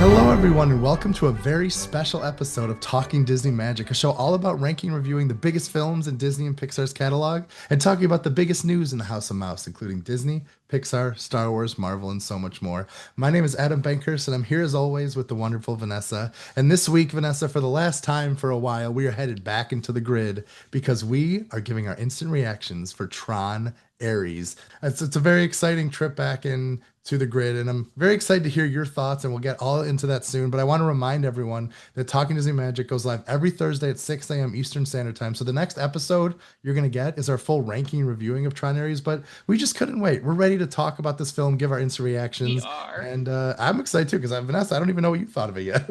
Hello, everyone, and welcome to a very special episode of Talking Disney Magic, a show all about ranking and reviewing the biggest films in Disney and Pixar's catalog and talking about the biggest news in the House of Mouse, including Disney, Pixar, Star Wars, Marvel, and so much more. My name is Adam Bankhurst, and I'm here as always with the wonderful Vanessa. And this week, Vanessa, for the last time for a while, we are headed back into the grid because we are giving our instant reactions for Tron Ares. It's a very exciting trip back in to the grid, and I'm very excited to hear your thoughts, and we'll get all into that soon. But I want to remind everyone that Talking Disney Magic goes live every Thursday at 6 a.m. Eastern Standard Time. So the next episode you're going to get is our full ranking and reviewing of Tron Ares, but we just couldn't wait. We're ready to talk about this film, give our instant We reactions, are. and I'm excited too because Vanessa, I don't even know what you thought of it yet.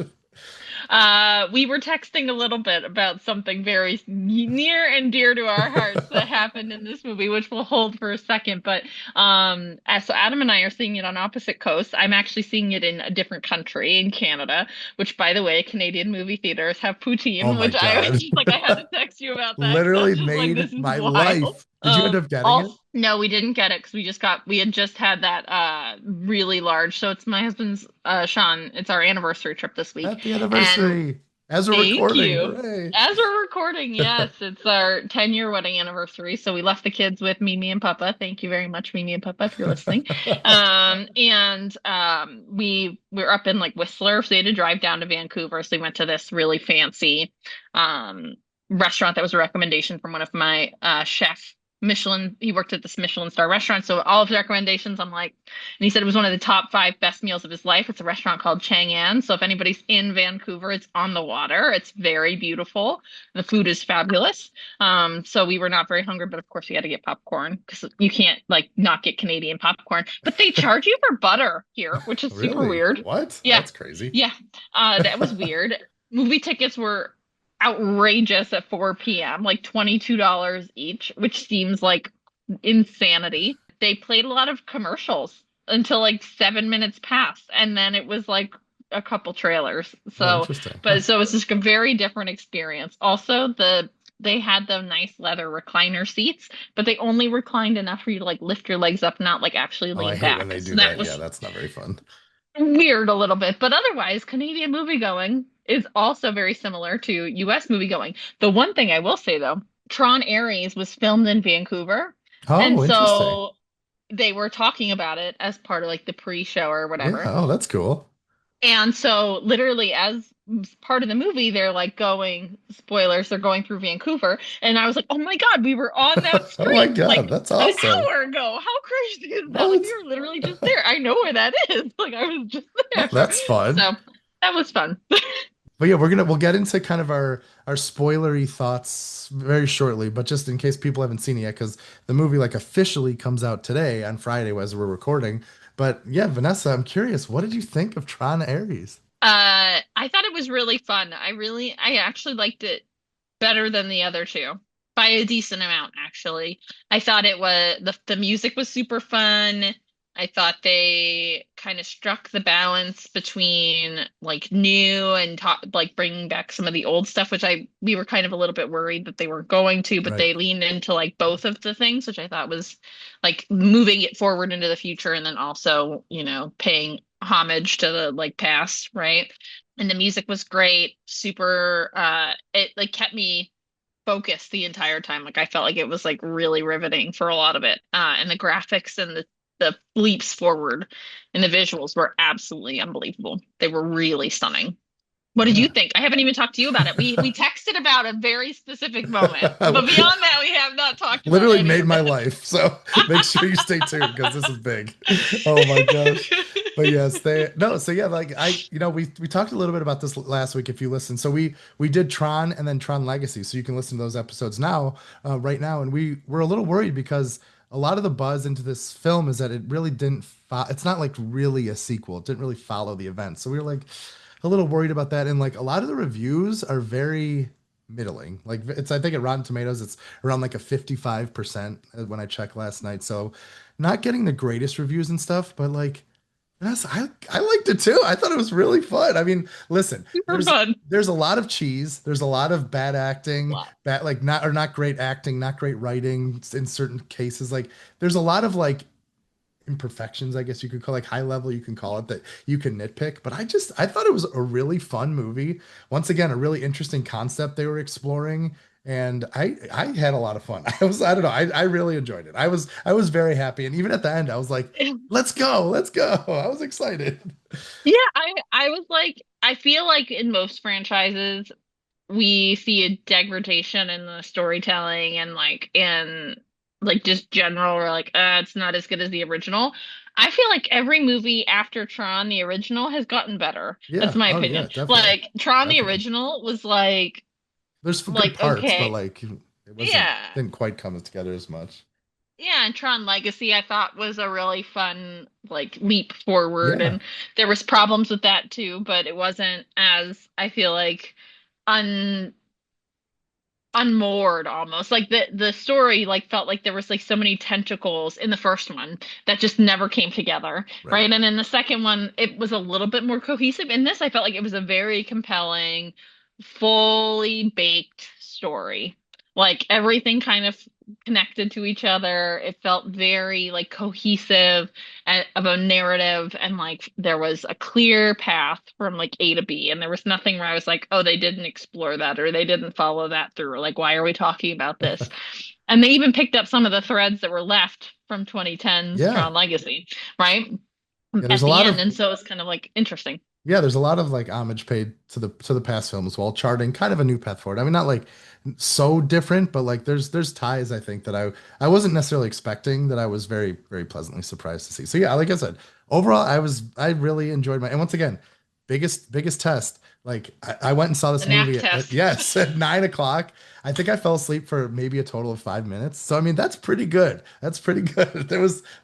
We were texting a little bit about something very near and dear to our hearts that happened in this movie, which we'll hold for a second. But so Adam and I are seeing it on opposite coasts. I'm actually seeing it in a different country, in Canada, which, by the way, Canadian movie theaters have Oh poutine, my which I was God. just like, I had to text you about that because I was Literally just like, this made is my wild. life. Did you end up getting it? No, we didn't get it because we had just had that really large. So it's my husband's Sean, it's our anniversary trip this week. Happy And anniversary. As we're thank recording. you. Hooray. As we're recording, yes, it's our 10-year wedding anniversary. So we left the kids with Mimi and Papa. Thank you very much, Mimi and Papa, if you're listening. We were up in like Whistler, so we had to drive down to Vancouver. So we went to this really fancy restaurant that was a recommendation from one of my chef Michelin. He worked at this Michelin star restaurant. So all of the recommendations, I'm like, and he said it was one of the top 5 best meals of his life. It's a restaurant called Chang'an. So if anybody's in Vancouver, it's on the water. It's very beautiful. The food is fabulous. So we were not very hungry, but of course we had to get popcorn because you can't like not get Canadian popcorn. But they charge you for butter here, which is super Really? weird. What? Yeah, That's crazy. yeah. That was weird. Movie tickets were outrageous at 4 p.m., like $22 each, which seems like insanity. They played a lot of commercials until like 7 minutes past, and then it was like a couple trailers. Oh, So, interesting. Huh. but so it's just a very different experience. Also, they had the nice leather recliner seats, but they only reclined enough for you to like lift your legs up, not like actually Oh, I lean hate when back. they So do that that. Yeah, was that's not very fun. weird a little bit, but otherwise, Canadian moviegoing is also very similar to US moviegoing. The one thing I will say though, Tron Ares was filmed in Vancouver, and Oh, interesting. so they were talking about it as part of like the pre-show or Yeah. whatever. Oh, that's cool. And so literally as part of the movie, they're like going, spoilers, they're going through Vancouver. And I was like, oh my God, we were on that Oh my street God, like that's an awesome. hour ago. How crazy is that? Oh, Like we it's were literally just there. I know where that is. Like I was just oh, there. that's fun. So that was fun. But yeah, we'll get into kind of our spoilery thoughts very shortly, but just in case people haven't seen it yet, because the movie like officially comes out today on Friday as we're recording. But yeah, Vanessa, I'm curious, what did you think of Tron Ares? I thought it was really fun. I actually liked it better than the other two by a decent amount, actually. I thought it was the music was super fun. I thought they kind of struck the balance between like new and like bringing back some of the old stuff, which I we were kind of a little bit worried that they were going to, but Right. they leaned into like both of the things, which I thought was like moving it forward into the future and then also, paying homage to the like past, right? And the music was great, super it like kept me focused the entire time. Like I felt like it was like really riveting for a lot of it. And the graphics and the leaps forward and the visuals were absolutely unbelievable. They were really stunning. What did you Yeah. think? I haven't even talked to you about it. We texted about a very specific moment, but beyond that, we have not talked about Literally any made of my it. life. So make sure you stay tuned because this is big. Oh my gosh. But yes, they no, so yeah, like we talked a little bit about this last week if you listen. So we did Tron and then Tron Legacy. So you can listen to those episodes now, right now. And we were a little worried because a lot of the buzz into this film is that it really didn't it's not like really a sequel. It didn't really follow the event. So we were like a little worried about that. And like a lot of the reviews are very middling. Like it's I think at Rotten Tomatoes it's around like a 55% when I checked last night. So not getting the greatest reviews and stuff, but like yes, I liked it too. I thought it was really fun. I mean, listen, Super fun. there's a lot of cheese, there's a lot of bad acting, Lot. bad like not great acting, not great writing in certain cases. Like there's a lot of like imperfections, I guess you could call, like high level, you can call it, that you can nitpick. But I thought it was a really fun movie. Once again, a really interesting concept they were exploring. And I had a lot of fun. I don't know, I really enjoyed it. I was very happy. And even at the end, I was like, let's go, let's go. I was excited. Yeah, I was like, I feel like in most franchises we see a degradation in the storytelling and like in like just general or like it's not as good as the original. I feel like every movie after Tron, the original, has gotten better. That's Yeah. my Oh yeah, opinion. definitely. Like Tron, the Definitely. original was like There's good parts, but okay, like it wasn't yeah. didn't quite come together as much. Yeah, and Tron Legacy I thought was a really fun like leap forward Yeah. and there was problems with that too, but it wasn't as I feel like un unmoored almost. Like the story like felt like there was like so many tentacles in the first one that just never came together, Right. right? And in the second one it was a little bit more cohesive. In this I felt like it was a very compelling, fully baked story. Like everything kind of connected to each other. It felt very like cohesive of a narrative and like there was a clear path from like A to B and there was nothing where I was like, oh, they didn't explore that or they didn't follow that through. Like, why are we talking about this? And they even picked up some of the threads that were left from 2010's Yeah. Tron Legacy, right? Yeah, there's At a the lot end. of And so it's kind of like interesting. yeah, there's a lot of like homage paid to the past films while charting kind of a new path forward. I mean, not like so different, but like there's ties I think that I wasn't necessarily expecting, that I was very very pleasantly surprised to see. So yeah, like I said, overall I really enjoyed my, and once again, biggest test. Like I went and saw The this nap movie at, test. yes, at 9 o'clock. I think I fell asleep for maybe a total of 5 minutes. So I mean, that's pretty good. That's pretty good.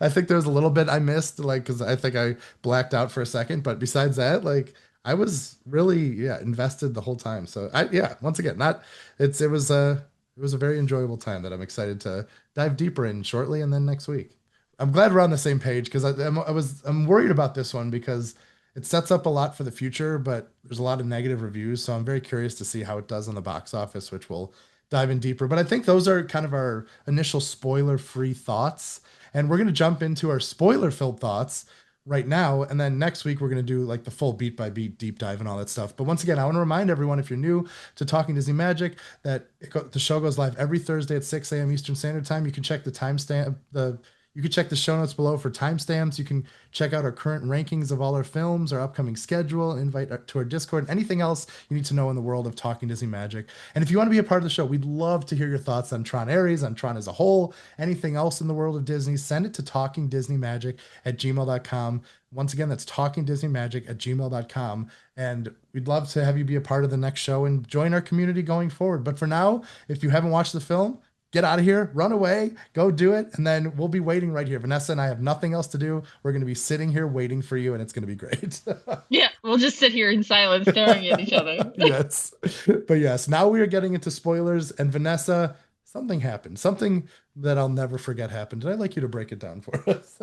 I think there was a little bit I missed, like because I think I blacked out for a second. But besides that, like I was really, yeah, invested the whole time. So yeah, once again, not it's it was a very enjoyable time that I'm excited to dive deeper in shortly and then next week. I'm glad we're on the same page because I'm worried about this one because it sets up a lot for the future, but there's a lot of negative reviews. So I'm very curious to see how it does on the box office, which we'll dive in deeper. But I think those are kind of our initial spoiler-free thoughts. And we're going to jump into our spoiler-filled thoughts right now. And then next week, we're going to do like the full beat by beat deep dive and all that stuff. But once again, I want to remind everyone, if you're new to Talking Disney Magic, that the show goes live every Thursday at 6 a.m. Eastern Standard Time. You can check the timestamp, you can check the show notes below for timestamps. You can check out our current rankings of all our films, our upcoming schedule, invite to our Discord, anything else you need to know in the world of Talking Disney Magic. And if you want to be a part of the show, we'd love to hear your thoughts on Tron Ares, on Tron as a whole, anything else in the world of Disney. Send it to talkingdisneymagic@gmail.com. Once again, that's talkingdisneymagic@gmail.com. And we'd love to have you be a part of the next show and join our community going forward. But for now, if you haven't watched the film, get out of here, run away, go do it, and then we'll be waiting right here. Vanessa and I have nothing else to do. We're going to be sitting here waiting for you, and it's going to be great. Yeah, we'll just sit here in silence staring at each other. Yes. But yes, now we are getting into spoilers. And Vanessa, something happened, something that I'll never forget happened. And I'd like you to break it down for us.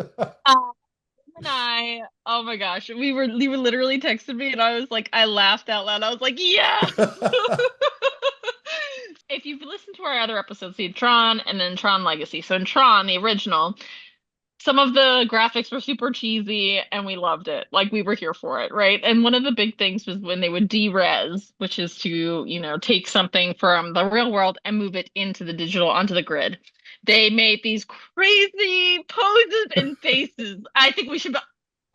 And oh my gosh, you were literally texting me and I was like, I laughed out loud. I was like, yes. If you've listened to our other episodes, see Tron and then Tron Legacy. So in Tron, the original, some of the graphics were super cheesy and we loved it. Like we were here for it, right? And one of the big things was when they would de-res, which is to, take something from the real world and move it into the digital onto the grid. They made these crazy poses and faces. I think we should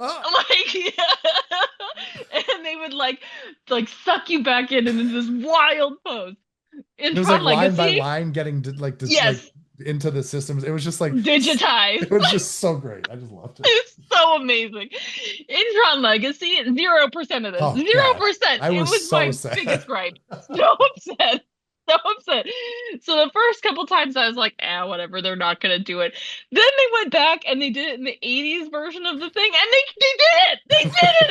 Oh, like and they would like suck you back in into this wild pose. In it was like Tron line by Legacy, line getting like yes, into the systems. It was just like it digitized. was just so great. I just loved it. It's so amazing. In Tron Legacy, 0% of this. Oh gosh, 0%. I It was was so my biggest sad. gripe. So upset. So upset. So the first couple times I was like, whatever, they're not gonna do it. Then they went back and they did it in the 80s version of the thing, and they did it! They did it!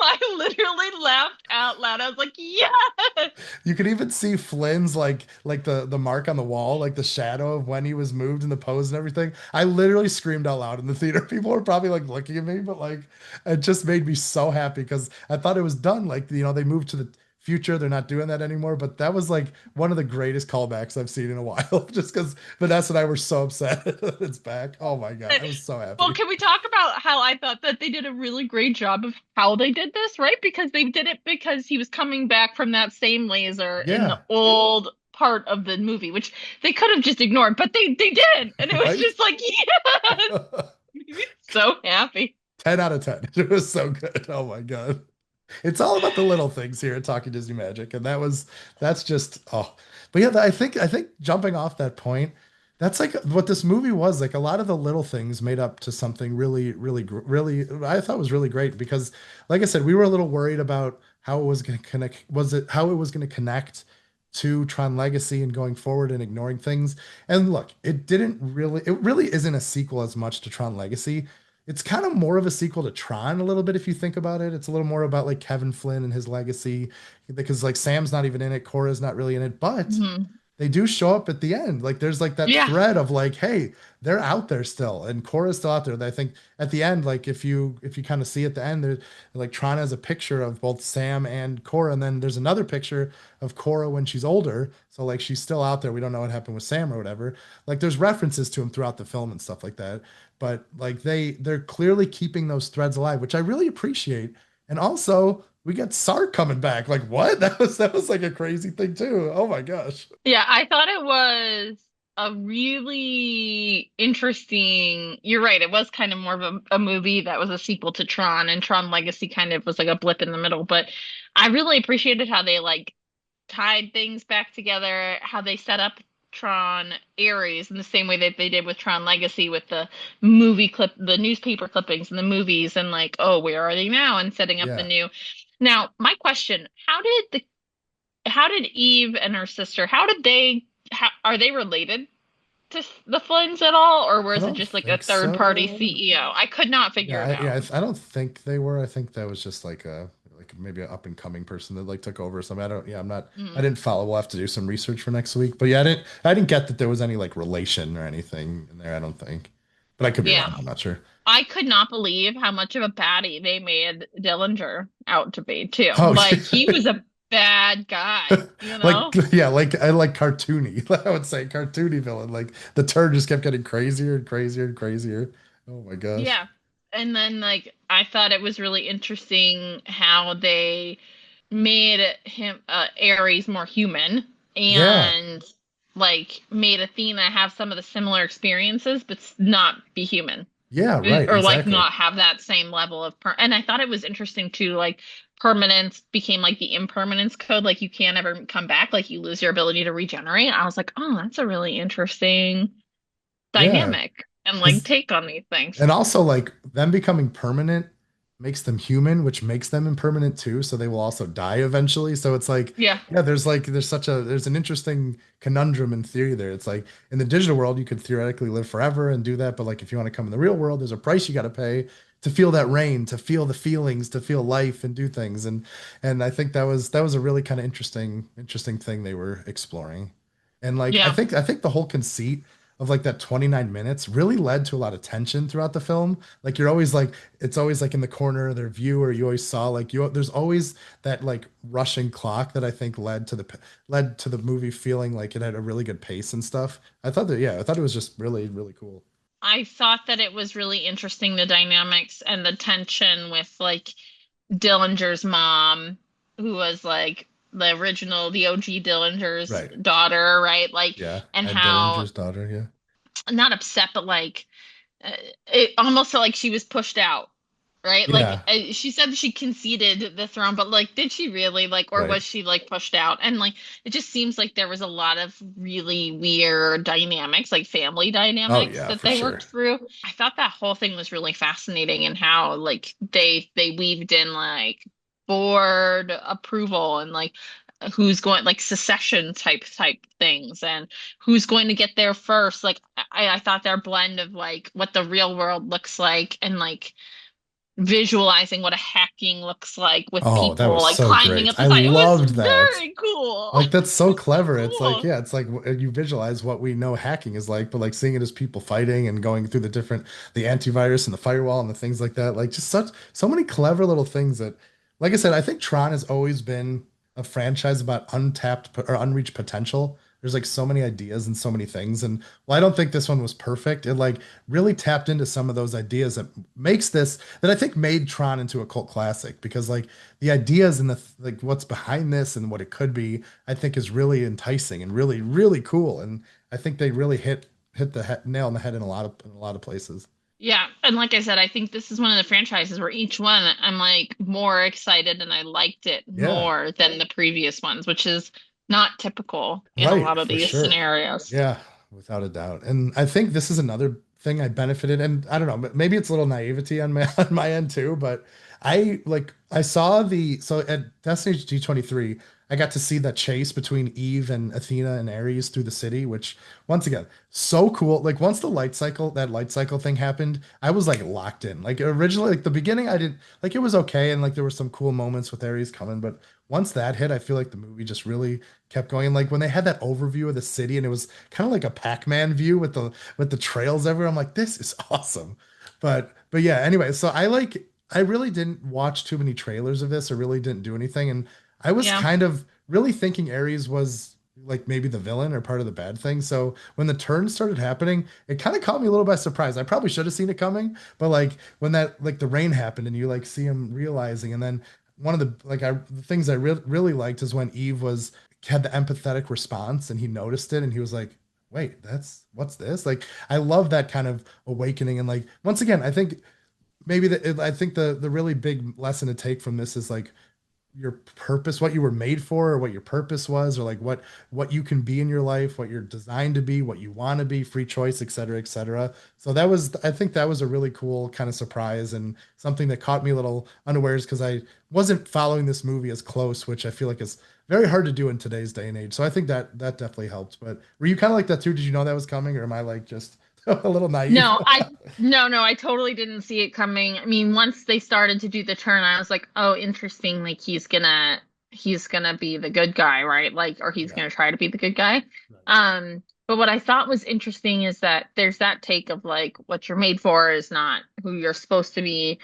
I literally laughed out loud. I was like, yes! You could even see Flynn's like the mark on the wall, like the shadow of when he was moved in the pose and everything. I literally screamed out loud in the theater. People were probably like looking at me, but like it just made me so happy because I thought it was done. Like, they moved to the future, they're not doing that anymore. But that was like one of the greatest callbacks I've seen in a while, just because Vanessa and I were so upset that it's back. Oh my God, I was so Well, happy. can we talk about how I thought that they did a really great job of how they did this, right? Because they did it because he was coming back from that same laser in the Yeah, old part of the movie, which they could have just ignored, but they did. And it was right. just like, yes, made me so happy. 10 out of 10. It was so good. Oh my God. It's all about the little things here at Talking Disney Magic. And that's just, oh, but yeah, I think jumping off that point, that's like what this movie was. Like a lot of the little things made up to something really, really, really, I thought was really great because, like I said, we were a little worried about how it was going to connect. Was it how it was going to connect to Tron Legacy and going forward and ignoring things? And look, it really isn't a sequel as much to Tron Legacy. It's kind of more of a sequel to Tron a little bit if you think about it. It's a little more about like Kevin Flynn and his legacy because like Sam's not even in it, Cora's not really in it, but Mhm. they do show up at the end. Like there's like that Yeah. thread of like, hey, they're out there still, and Cora's still out there. And I think at the end, like if you kind of see at the end, there's like Tron has a picture of both Sam and Cora, and then there's another picture of Cora when she's older. So like she's still out there. We don't know what happened with Sam or whatever. Like there's references to him throughout the film and stuff like that. But like they're clearly keeping those threads alive, which I really appreciate. And also we got Sark coming back. Like what? That was like a crazy thing too. Oh my gosh. Yeah, I thought it was a really interesting. You're right, it was kind of more of a movie that was a sequel to Tron, and Tron Legacy kind of was like a blip in the middle. But I really appreciated how they like tied things back together, how they set up Tron Ares in the same way that they did with Tron Legacy with the movie clip, the newspaper clippings and the movies, and like, oh, where are they now? And setting up the Yeah. new. Now, my question, how did Eve and her sister, how did are they related to the Flynns at all, or I was it don't just like a think third party so. CEO? I could not Yeah, figure it out. I don't think they were. I think that was just like maybe an up and coming person that like took over or something. I don't. Yeah, I Mm. didn't follow. We'll have to do some research for next week. But yeah, I didn't get that there was any like relation or anything in there. I don't think. But I could be Yeah. wrong. I'm not sure. I could not believe how much of a baddie they made Dillinger out to be, too. Oh, Like, he was a bad guy, you like know? yeah, like I like cartoony. I would say cartoony villain. Like the turn just kept getting crazier and crazier and crazier. Oh my gosh. Yeah. And then, like, I thought it was really interesting how they made Ares more human Yeah. and, like, made Athena have some of the similar experiences, but not be human. Yeah. Right. Or like Exactly. not have that same level of and I thought it was interesting too, like permanence became like the impermanence code, like you can't ever come back, like you lose your ability to regenerate. I was like, oh, that's a really interesting Yeah. dynamic and like Because take on these things. And also, like them becoming permanent makes them human, which makes them impermanent too. So they will also die eventually. So it's like, Yeah. yeah, there's an interesting conundrum in theory there. It's like in the digital world, you could theoretically live forever and do that. But like if you want to come in the real world, there's a price you got to pay to feel that rain, to feel the feelings, to feel life and do things. And I think that was a really kind of interesting thing they were exploring. And like Yeah. I think the whole conceit of like that 29 minutes really led to a lot of tension throughout the film. Like you're always like it's always like in the corner of their view, or you always saw like there's always that like rushing clock that I think led to the movie feeling like it had a really good pace and stuff. I thought it was just really, really cool. I thought that it was really interesting the dynamics and the tension with like Dillinger's mom, who was like the OG Dillinger's Right. daughter, right? Like, Yeah. and Ed how Dillinger's daughter. Yeah. not upset, but like uh, it almost felt like she was pushed out, right? Like Yeah. she said she conceded the throne, but like, did she really like, or Right. was she like pushed out? And like, it just seems like there was a lot of really weird dynamics, like family Oh dynamics yeah, that for they sure. worked through. I thought that whole thing was really fascinating and how like they weaved in like board approval and like who's going like secession type things and who's going to get there first. Like I thought their blend of like what the real world looks like and like visualizing what a hacking looks like with Oh, that people was like so climbing great. up the I side. It was loved that. very cool. Like that's so So clever. It's like, cool. yeah, it's like you visualize what we know hacking is like, but like seeing it as people fighting and going through the antivirus and the firewall and the things like that. Like just so many clever little things that, like I said, I think Tron has always been a franchise about untapped or unreached potential. There's like so many ideas and so many things. And well, I don't think this one was perfect. It like really tapped into some of those ideas that makes this that I think made Tron into a cult classic because like the ideas and the like what's behind this and what it could be, I think is really enticing and really, really cool. And I think they really hit the nail on the head in a lot of places. Yeah, and like I said, I think this is one of the franchises where each one I'm like more excited and I liked it Yeah, more than the previous ones, which is not typical in a right, lot of for these sure. scenarios. Yeah, without a doubt. And I think this is another thing I benefited, and I don't know, maybe it's a little naivety on my on my end too, but I saw the so at Destiny G23, I got to see the chase between Eve and Athena and Ares through the city, which once again, so cool. Like once the that light cycle thing happened, I was like locked in. Like originally, like the beginning, I did like it was okay, and like there were some cool moments with Ares coming, but once that hit, I feel like the movie just really kept going. And like when they had that overview of the city and it was kind of like a Pac-Man view with the trails everywhere, I'm like, this is awesome. But yeah, anyway, so I really didn't watch too many trailers of this or really didn't do anything. And I was Yeah. kind of really thinking Ares was like maybe the villain or part of the bad thing. So when the turns started happening, it kind of caught me a little by surprise. I probably should have seen it coming, but like when that like the rain happened and you like see him realizing, and then one of the things I really liked is when Eve was had the empathetic response and he noticed it and he was like, wait, that's what's this? Like I love that kind of awakening. And like once again, I think I think the really big lesson to take from this is like your purpose, what you were made for, or what your purpose was, or like what you can be in your life, what you're designed to be, what you want to be, free choice, et cetera, et cetera. So that was, I think that was a really cool kind of surprise and something that caught me a little unawares because I wasn't following this movie as close, which I feel like is very hard to do in today's day and age. So I think that definitely helped. But were you kind of like that too? Did you know that was coming, or am I like just a little naive? No, no, I totally didn't see it coming. I mean, once they started to do the turn, I was like, oh, interesting. Like he's gonna be the good guy, right? Like, or he's Yeah. gonna try to be the good guy. Right. But what I thought was interesting is that there's that take of like what you're made for is not who you're supposed to be.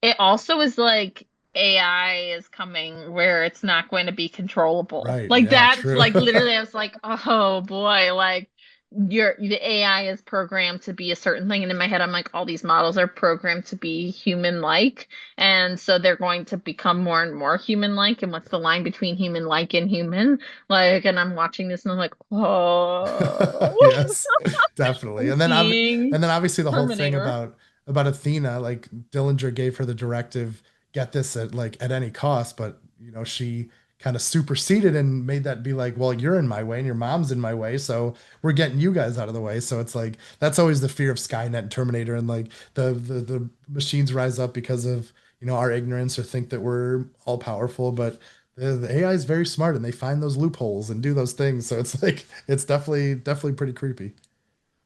It also is like AI is coming where it's not going to be controllable. Right. Like Yeah. that's True. like literally I was like, oh boy, like the AI is programmed to be a certain thing. And in my head, I'm like, all these models are programmed to be human-like. And so they're going to become more and more human-like. And what's the line between human-like and human? Like, and I'm watching this and I'm like, oh, Yes, definitely. I'm seeing And then obviously the whole thing Terminator. about Athena, like Dillinger gave her the directive, get this at any cost, but you know, she kind of superseded and made that be like, well, you're in my way and your mom's in my way, so we're getting you guys out of the way. So it's like that's always the fear of Skynet and Terminator and like the machines rise up because of, you know, our ignorance or think that we're all powerful, but the AI is very smart and they find those loopholes and do those things. So it's like it's definitely pretty creepy.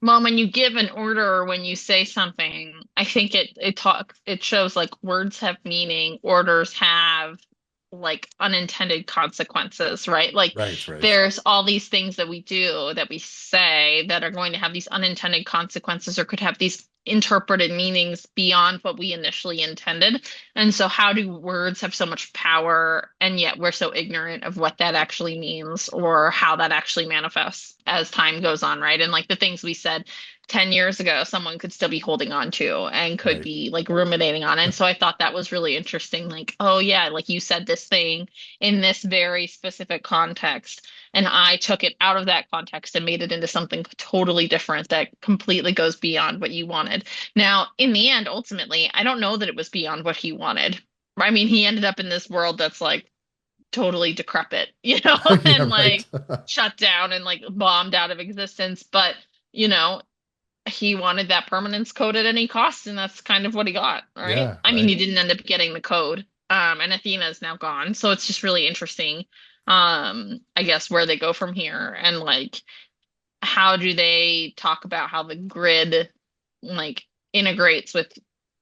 Mom, when you give an order or when you say something, I think it shows like words have meaning, orders have like unintended consequences, right? Like Right, right. there's all these things that we do that we say that are going to have these unintended consequences or could have these interpreted meanings beyond what we initially intended. And so how do words have so much power and yet we're so ignorant of what that actually means or how that actually manifests as time goes on, right? And like the things we said 10 years ago, someone could still be holding on to and could Right. be like ruminating on. And so I thought that was really interesting. Like, oh yeah, like you said this thing in this very specific context. And I took it out of that context and made it into something totally different that completely goes beyond what you wanted. Now, in the end, ultimately, I don't know that it was beyond what he wanted. I mean, he ended up in this world that's like totally decrepit, Yeah, and right. like shut down and like bombed out of existence. But, you know, he wanted that permanence code at any cost, and that's kind of what he got, right? Yeah, I mean, he right. didn't end up getting the code. And Athena is now gone. So it's just really interesting, I guess, where they go from here and like how do they talk about how the grid like integrates with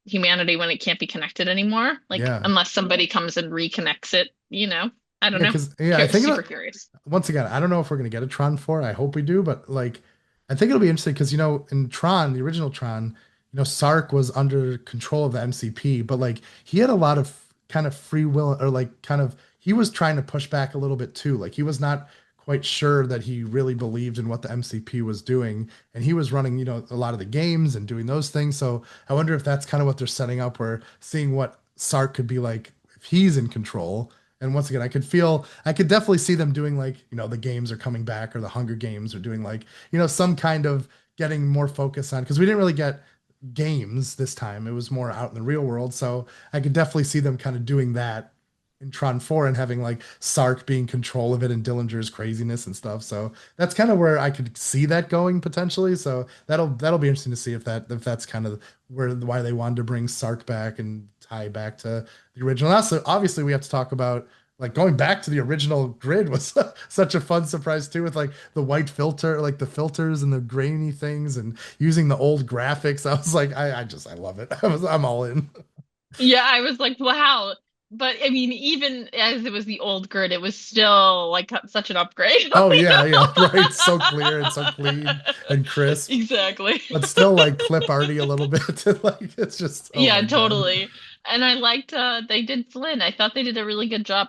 humanity when it can't be connected anymore? Like Yeah. unless somebody comes and reconnects it. I don't Yeah, know. because I think Super curious. once again, I don't know if we're gonna get a Tron 4. I hope we do, but like I think it'll be interesting because you know, in Tron, the original Tron, you know, Sark was under control of the MCP, but like he had a lot of kind of free will or like kind of he was trying to push back a little bit too. Like he was not quite sure that he really believed in what the MCP was doing, and he was running, a lot of the games and doing those things. So I wonder if that's kind of what they're setting up, where seeing what Sark could be like if he's in control. And once again, I could definitely see them doing like, the games are coming back or the Hunger Games, or doing like, some kind of getting more focus on, because we didn't really get games this time. It was more out in the real world. So I could definitely see them kind of doing that in Tron 4, and having like Sark being control of it and Dillinger's craziness and stuff. So that's kind of where I could see that going potentially. So that'll be interesting to see if that's kind of why they wanted to bring Sark back and tie back to the original. Also, obviously we have to talk about like going back to the original grid was such a fun surprise too, with like the white filter, like the filters and the grainy things, and using the old graphics. I was like, I love it. I'm all in. Yeah, I was like, wow. But I mean, even as it was the old grid, it was still like such an upgrade. Oh You yeah, yeah, know? right. So clear and so clean and crisp, Exactly. but still like clip arty a little bit. Like it's just, oh Yeah, my God. totally. And I liked they did Flynn. I thought they did a really good job.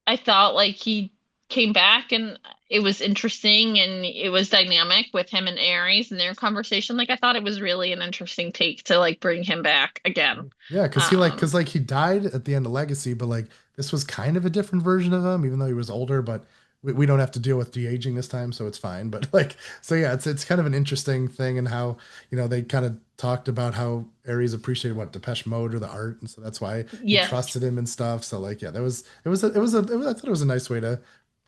I thought like he came back and it was interesting and it was dynamic with him and Ares and their conversation. Like I thought it was really an interesting take to like bring him back again. Yeah, because Um, like he died at the end of Legacy, but like this was kind of a different version of him, even though he was older. But we don't have to deal with de-aging this time, so it's fine. But like, so yeah, it's kind of an interesting thing, and how they kind of talked about how Ares appreciated what Depeche Mode or the art, and so that's why he yeah, trusted him and stuff. So like, yeah, that was I thought it was a nice way to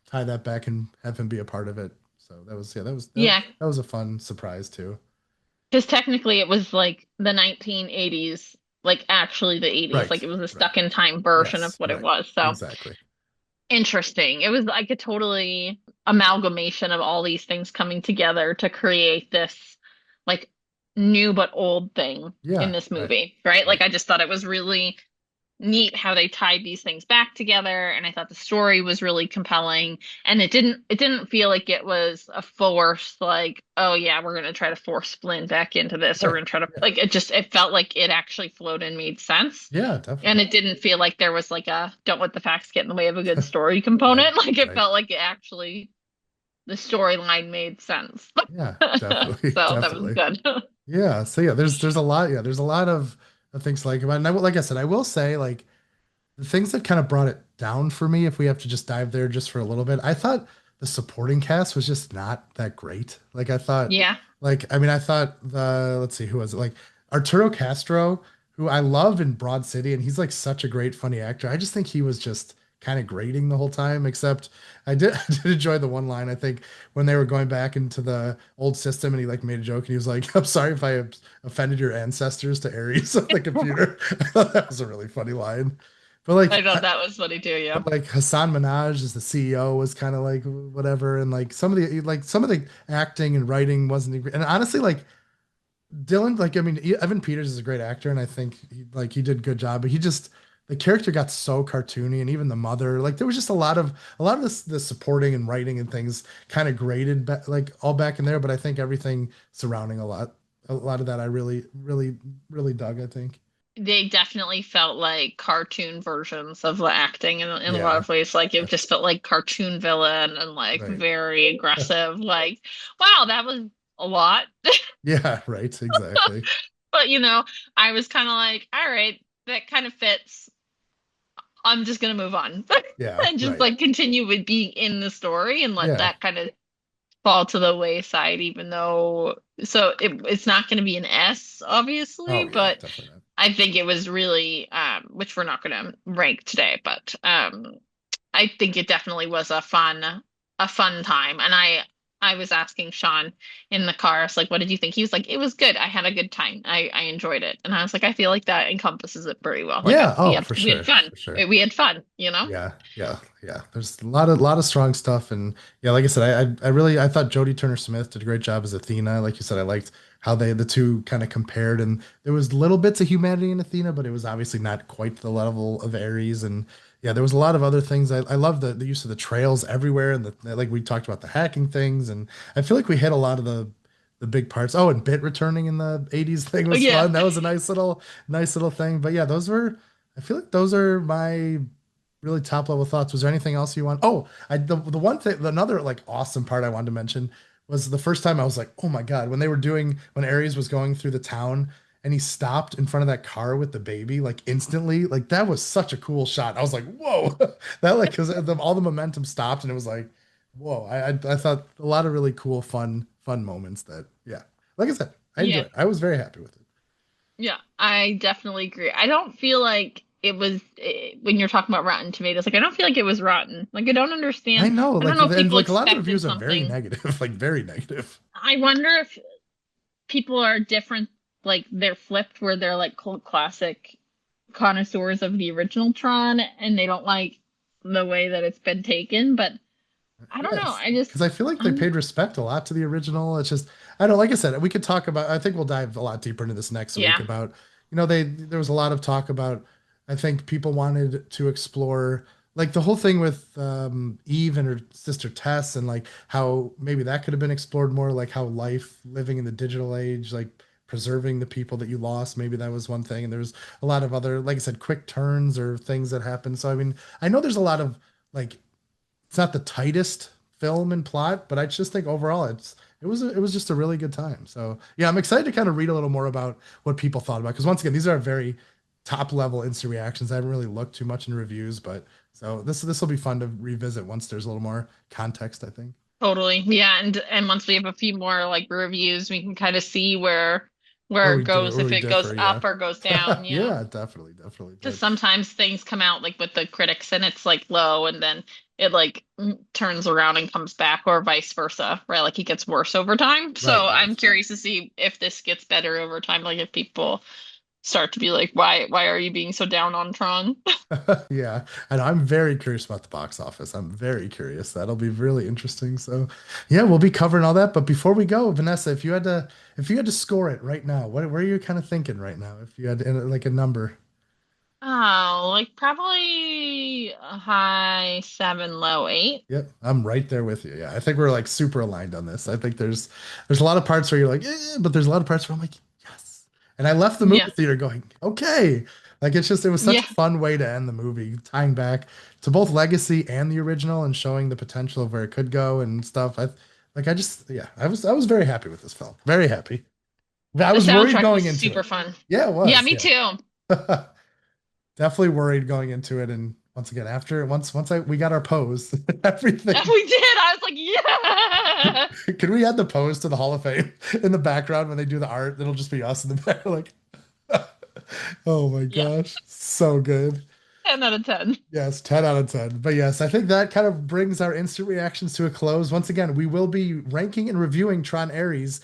tie that back and have him be a part of it. So that was, yeah, yeah. that was a fun surprise too. Because technically it was like the 1980s, like actually the 80s. Like Right, it was a right. stuck in time version of Yes, what it right. was. So Exactly. interesting. It was like a totally amalgamation of all these things coming together to create this like new but old thing in Yeah, this right, movie, right? Like right. I just thought it was really neat how they tied these things back together, and I thought the story was really compelling, and it didn't feel like it was a force like, oh yeah, we're gonna try to force Flynn back into this, or we're Right. gonna try to Yeah. like it felt like it actually flowed and made sense. Yeah, And definitely. it didn't feel like there was like a don't let the facts get in the way of a good story Right, component. Like it right. felt like it actually the storyline made sense. Yeah, definitely, So that was definitely. good. Yeah. So yeah, there's a lot. Yeah, there's a lot of things to like about it. And like I said, I will say like the things that kind of brought it down for me, if we have to just dive there just for a little bit, I thought the supporting cast was just not that great. Like I thought, Yeah. I thought let's see, who was it? Like Arturo Castro, who I love in Broad City, and he's like such a great funny actor. I just think he was just kind of grating the whole time, except I did enjoy the one line, I think, when they were going back into the old system, and he like made a joke and he was like, I'm sorry if I offended your ancestors to Ares on the computer. I thought that was a really funny line. But I like, thought that was funny too, yeah. but like Hassan Minaj as the CEO was kind of like whatever, and like some of the acting and writing wasn't even, and honestly, like Dylan, like I mean, Evan Peters is a great actor, and I think he did a good job, but he just the character got so cartoony, and even the mother, like there was just a lot of this the supporting and writing and things kind of graded like all back in there, but I think everything surrounding a lot of that I really dug, I think. They definitely felt like cartoon versions of the acting in a lot Yeah, of ways. Like it yeah, just felt like cartoon villain and like right. very aggressive. Like, wow, that was a lot. Yeah, right, exactly. But I was kind of like, all right, that kind of fits. I'm just gonna move on Yeah, and just right. like continue with being in the story and let Yeah. that kind of fall to the wayside, even though it's not going to be an S, obviously, Oh yeah, but definitely not. I think it was really, which we're not going to rank today, but I think it definitely was a fun time. And I was asking Sean in the car, I was like, what did you think? He was like, it was good. I had a good time. I enjoyed it. And I was like, I feel like that encompasses it very well. Like Yeah, we oh, had for we had sure, fun. for sure. We had fun. Yeah, yeah, yeah. There's a lot of strong stuff, and yeah, like I said, I thought Jodie Turner-Smith did a great job as Athena. Like you said, I liked how the two kind of compared, and there was little bits of humanity in Athena, but it was obviously not quite the level of Ares. And yeah, there was a lot of other things. I love the use of the trails everywhere, and like we talked about the hacking things, and I feel like we hit a lot of the big parts. Oh, and Bit returning in the 80s thing Oh was yeah. fun. That was a nice little thing. But yeah, those were I feel like those are my really top level thoughts. Was there anything else you want? Oh, the one thing, another like awesome part I wanted to mention was the first time I was like, oh my God, when they were doing when Ares was going through the town and he stopped in front of that car with the baby, like instantly, like that was such a cool shot. I was like, whoa, that like because all the momentum stopped and it was like, whoa. I thought a lot of really cool, fun moments that yeah. Like I said, I Yeah. enjoyed it. I was very happy with it. Yeah, I definitely agree. I don't feel like it was when you're talking about Rotten Tomatoes, like I don't feel like it was rotten. Like I don't I understand. know, I don't like know if and people like a lot of the expected reviews are very something. negative, like very negative. I wonder if people are different, like they're flipped where they're like cult classic connoisseurs of the original Tron and they don't like the way that it's been taken, but I don't know. Yes, I just because I feel like they I'm paid respect a lot to the original. It's just, I don't know, like I said, we could talk about, I think we'll dive a lot deeper into this next week yeah. about, there was a lot of talk about, I think people wanted to explore like the whole thing with Eve and her sister Tess and like how maybe that could have been explored more, like how life living in the digital age, like preserving the people that you lost, maybe that was one thing. And there was a lot of other, like I said, quick turns or things that happened. So, I mean, I know there's a lot of like, it's not the tightest film and plot, but I just think overall it was just a really good time. So yeah, I'm excited to kind of read a little more about what people thought about because once again, these are very top level instant reactions. I haven't really looked too much in reviews, but so this will be fun to revisit once there's a little more context, I think. Totally. Yeah, and once we have a few more like reviews, we can kind of see Where where it we do goes, where if we it goes differ, yeah. up or goes down, you know. Yeah, definitely. Because But sometimes things come out like with the critics and it's like low and then it like turns around and comes back or vice versa, right? Like it gets worse over time. So right. I'm curious to see if this gets better over time, like if people start to be like, why are you being so down on Tron? Yeah, and I'm very curious about the box office. I'm very curious. That'll be really interesting. So, yeah, we'll be covering all that. But before we go, Vanessa, if you had to score it right now, where are you kind of thinking right now? If you had like a number. Oh, like probably a high seven, low eight. Yep, I'm right there with you. Yeah, I think we're like super aligned on this. I think there's a lot of parts where you're like, but there's a lot of parts where I'm like, yes. And I left the movie Yeah. theater going, okay. Like it's just it was such Yeah. a fun way to end the movie, tying back to both Legacy and the original and showing the potential of where it could go and stuff. I just yeah, I was very happy with this film. Very happy. I The was worried soundtrack going was into super it. fun. Yeah, it Yeah, was. me Yeah. too. Definitely worried going into it. And once again, after once I we got our pose, everything. We did. I was like, yeah. Can we add the pose to the Hall of Fame in the background when they do the art? It'll just be us in the back, like, oh my Yeah. gosh, so good. 10 out of 10. Yes, 10 out of 10. But yes, I think that kind of brings our instant reactions to a close. Once again, we will be ranking and reviewing Tron Ares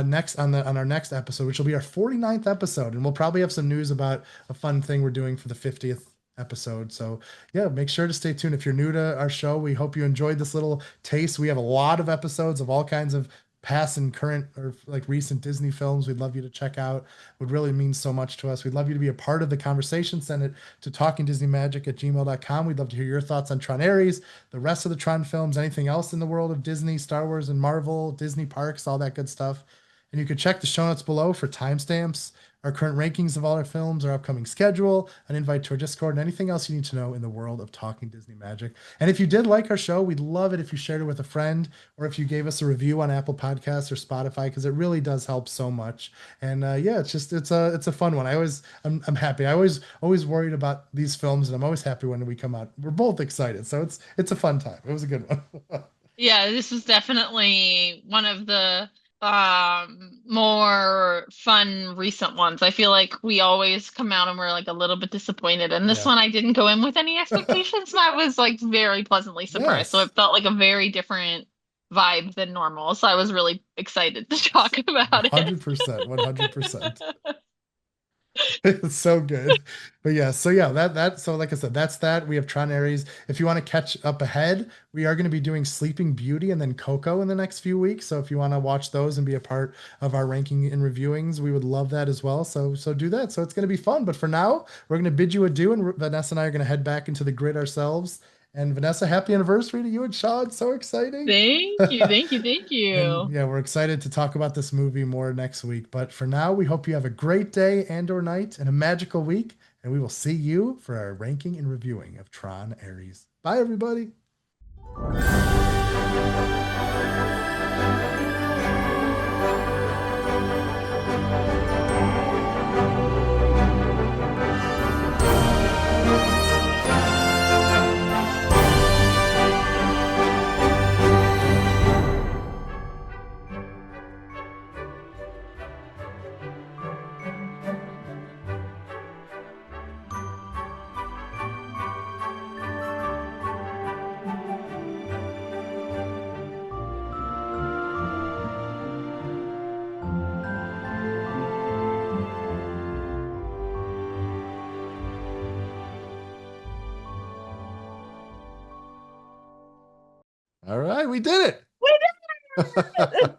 next on our next episode, which will be our 49th episode. And we'll probably have some news about a fun thing we're doing for the 50th episode. So yeah, make sure to stay tuned. If you're new to our show, we hope you enjoyed this little taste. We have a lot of episodes of all kinds of past and current or like recent Disney films we'd love you to check out. Would really mean so much to us. We'd love you to be a part of the conversation. Send it to talkingdisneymagic@gmail.com. We'd love to hear your thoughts on Tron Ares, the rest of the Tron films, anything else in the world of Disney, Star Wars, and Marvel, Disney parks, all that good stuff. And you can check the show notes below for timestamps, our current rankings of all our films, our upcoming schedule, an invite to our Discord, and anything else you need to know in the world of Talking Disney Magic. And if you did like our show, we'd love it if you shared it with a friend or if you gave us a review on Apple Podcasts or Spotify, because it really does help so much. And yeah, it's a fun one. I'm happy. I always worried about these films, and I'm always happy when we come out. We're both excited, so it's a fun time. It was a good one. Yeah, this was definitely one of the more fun recent ones. I feel like we always come out and we're like a little bit disappointed. And this Yeah. one I didn't go in with any expectations, and I was like very pleasantly surprised. So Yes. it felt like a very different vibe than normal. So I was really excited to talk about it. 100%, 100%. It's so good. But yeah, so yeah, so like I said, that's that. We have Tron Ares. If you want to catch up ahead, we are going to be doing Sleeping Beauty and then Coco in the next few weeks. So if you want to watch those and be a part of our ranking and reviewings, we would love that as well. So do that. So it's going to be fun. But for now, we're going to bid you adieu, and Vanessa and I are going to head back into the grid ourselves. And Vanessa, happy anniversary to you and Sean. So exciting. Thank you, thank you, thank And you. yeah, we're excited to talk about this movie more next week. But for now, we hope you have a great day and or night and a magical week. And we will see you for our ranking and reviewing of Tron Ares. Bye, everybody. All right, we did We did it. it!